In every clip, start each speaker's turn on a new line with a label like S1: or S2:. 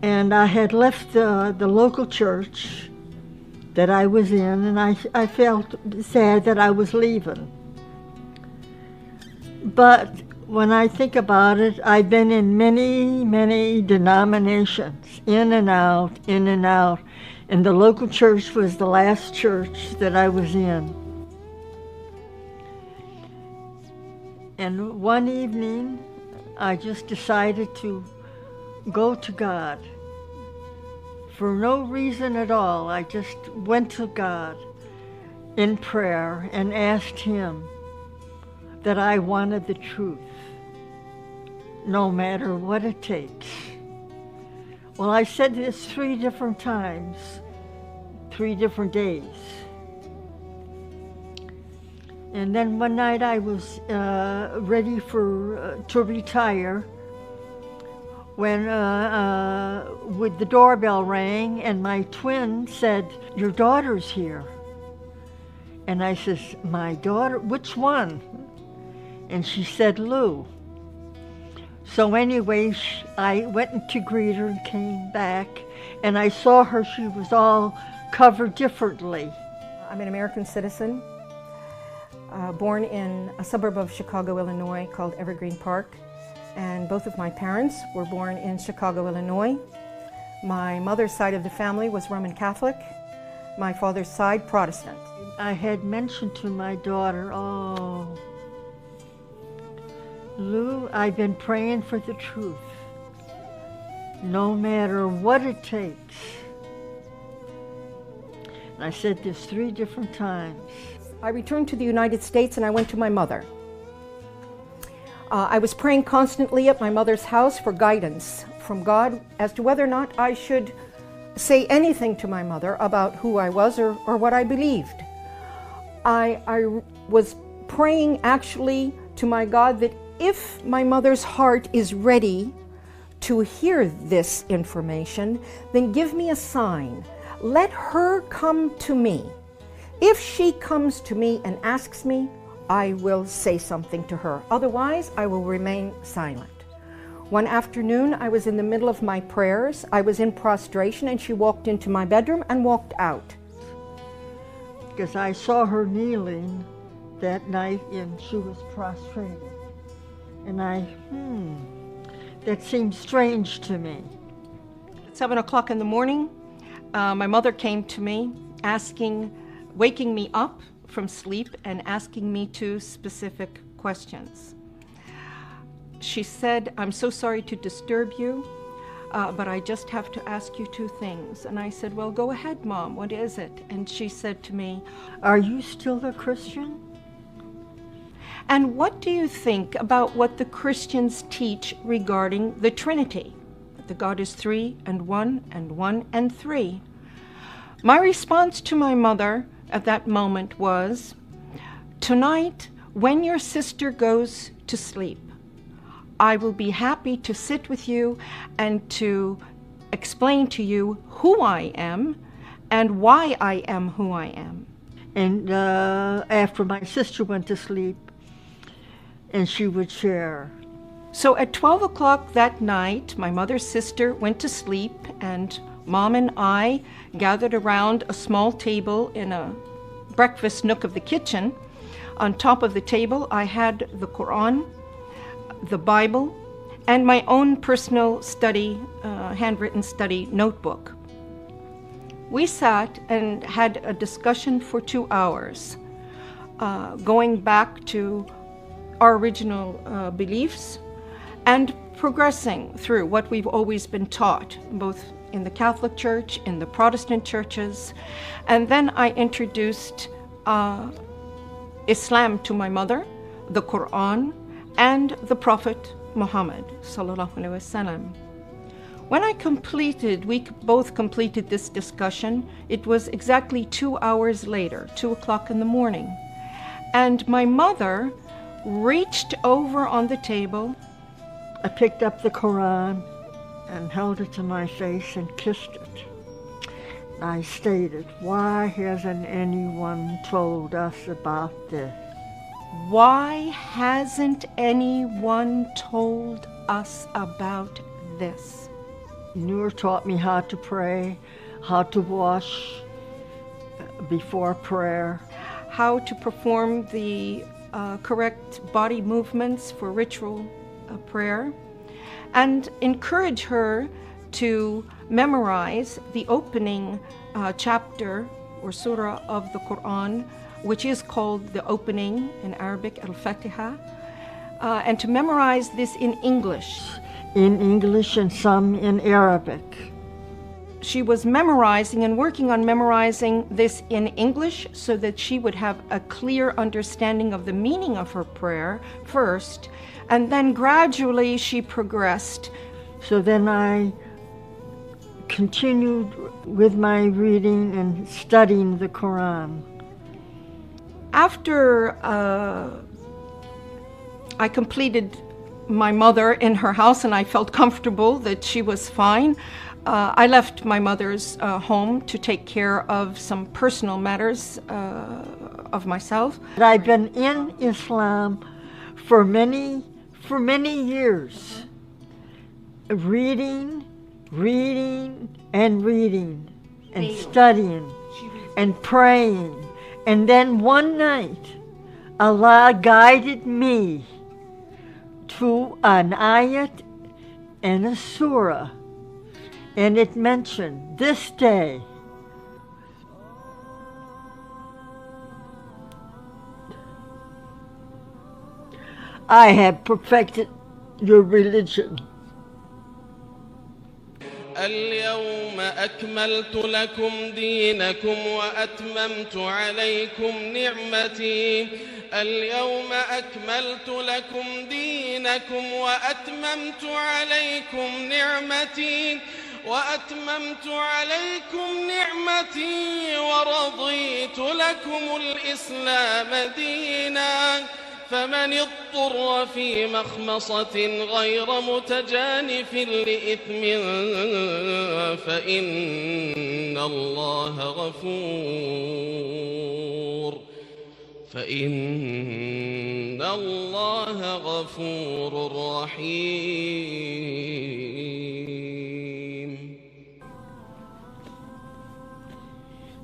S1: And I had left the local church that I was in, and I felt sad that I was leaving. But when I think about it, I've been in many, many denominations, in and out, in and out. And the local church was the last church that I was in. And one evening, I just decided to go to God. For no reason at all, I just went to God in prayer and asked Him that I wanted the truth, no matter what it takes. Well, I said this 3 different times, 3 different days. And then one night I was ready to retire when with the doorbell rang and my twin said, "Your daughter's here." And I says, "My daughter? Which one?" And she said, "Lou." So anyway, I went to greet her and came back, and I saw her, she was all covered differently.
S2: I'm an American citizen, born in a suburb of Chicago, Illinois called Evergreen Park. And both of my parents were born in Chicago, Illinois. My mother's side of the family was Roman Catholic, my father's side Protestant.
S1: I had mentioned to my daughter, "Oh, Lou, I've been praying for the truth, no matter what it takes." And I said this 3 different times.
S2: I returned to the United States and I went to my mother. I was praying constantly at my mother's house for guidance from God as to whether or not I should say anything to my mother about who I was or what I believed. I was praying actually to my God that if my mother's heart is ready to hear this information, then give me a sign. Let her come to me. If she comes to me and asks me, I will say something to her. Otherwise, I will remain silent. One afternoon, I was in the middle of my prayers. I was in prostration, and she walked into my bedroom and walked out.
S1: Because I saw her kneeling that night, and she was prostrated. And that seemed strange to me.
S2: At 7 o'clock in the morning, my mother came to me, waking me up from sleep and asking me 2 specific questions. She said, "I'm so sorry to disturb you, but I just have to ask you 2 things." And I said, "Well, go ahead, Mom, what is it?" And she said to me,
S1: "Are you still a Christian?
S2: And what do you think about what the Christians teach regarding the Trinity? That God is 3 and 1 and 1 and 3. My response to my mother at that moment was, "Tonight, when your sister goes to sleep, I will be happy to sit with you and to explain to you who I am and why I am who I am."
S1: And after my sister went to sleep, and she would share.
S2: So at 12 o'clock that night, my mother's sister went to sleep, and Mom and I gathered around a small table in a breakfast nook of the kitchen. On top of the table, I had the Quran, the Bible, and my own personal study, handwritten study notebook. We sat and had a discussion for 2 hours, going back to our original beliefs and progressing through what we've always been taught, both in the Catholic Church, in the Protestant churches. And then I introduced Islam to my mother, the Quran, and the Prophet Muhammad sallallahu alaihi wasallam. When we both completed this discussion, it was exactly 2 hours later, 2 o'clock in the morning. And my mother reached over on the table.
S1: I picked up the Quran and held it to my face and kissed it. I stated, "Why hasn't anyone told us about this?
S2: Why hasn't anyone told us about this?"
S1: Noor taught me how to pray, how to wash before prayer.
S2: How to perform the correct body movements for ritual prayer, and encourage her to memorize the opening chapter or surah of the Quran, which is called the opening in Arabic, Al-Fatiha, and to memorize this in English.
S1: In English and some in Arabic.
S2: She was memorizing and working on memorizing this in English so that she would have a clear understanding of the meaning of her prayer first, and then gradually she progressed.
S1: So then I continued with my reading and studying the Quran.
S2: After I completed my mother in her house and I felt comfortable that she was fine, I left my mother's home to take care of some personal matters of myself.
S1: I've been in Islam for many years, reading and studying and praying. And then one night, Allah guided me to an ayat and a surah, and it mentioned this day. I have perfected your religion.
S3: اليوم أكملت لكم دينكم وأتممت عليكم نعمتي. اليوم أكملت لكم دينكم وأتممت عليكم نعمتي ورضيت لكم الإسلام دينا. فمن اضطر في مخمصة غير متجانف لإثم فإن الله غفور رحيم.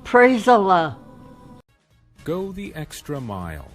S1: Praise Allah.
S4: Go the extra mile.